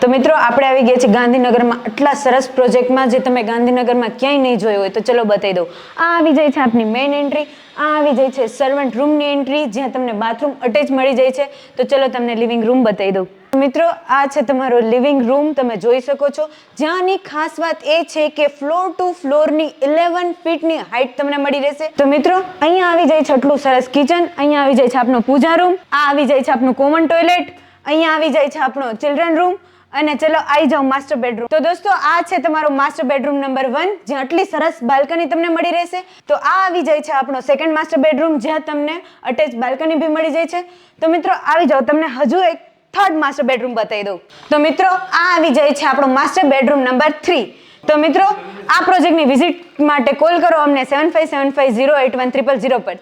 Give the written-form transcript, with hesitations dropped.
તો મિત્રો આપણે આવી ગયા છીએ ગાંધીનગરમાં આટલા સરસ પ્રોજેક્ટમાં જે તમે ગાંધીનગરમાં ક્યાંય નહીં જોયું હોય તો ચલો બતાવી દઉં. આ આવી જાય છે આપની મેઇન એન્ટ્રી, આ આવી જાય છે સર્વન્ટ રૂમની એન્ટ્રી જ્યાં તમને બાથરૂમ અટેચ મળી જાય છે. તો ચલો તમને લિવિંગ રૂમ બતાવી દઉં. મિત્રો આ છે તમારો લિવિંગ રૂમ, તમે જોઈ શકો છો. જ્યાંની ખાસ વાત એ છે કે ફ્લોર ટુ ફ્લોરની 11 ફીટની હાઇટ તમને મળી રહેશે. તો મિત્રો અહીંયા આવી જાય છે આટલું સરસ કિચન, અહીંયા આવી જાય છે આપનો પૂજા રૂમ, આ આવી જાય છે આપનું કોમન ટોયલેટ, અહીંયા આવી જાય છે આપણો ચિલ્ડ્રન રૂમ અને ચલો આવી જાઓ માસ્ટર બેડરૂમ. તો દોસ્તો આ છે તમારો માસ્ટર બેડરૂમ નંબર 1 જ્યાં આટલી સરસ બાલ્કની તમને મળી રહેશે. તો આ આવી જાય છે આપણો સેકન્ડ માસ્ટર બેડરૂમ જ્યાં તમને અટેચ બાલ્કની બી મળી જાય છે. તો મિત્રો આવી જાઓ, તમને હજુ એક થર્ડ માસ્ટર બેડરૂમ બતાવી દઉં. તો મિત્રો આ આવી જાય છે આપણો માસ્ટર બેડરૂમ નંબર 3. તો મિત્રો આ પ્રોજેક્ટની વિઝિટ માટે કોલ કરો અમને 7575081000 પર.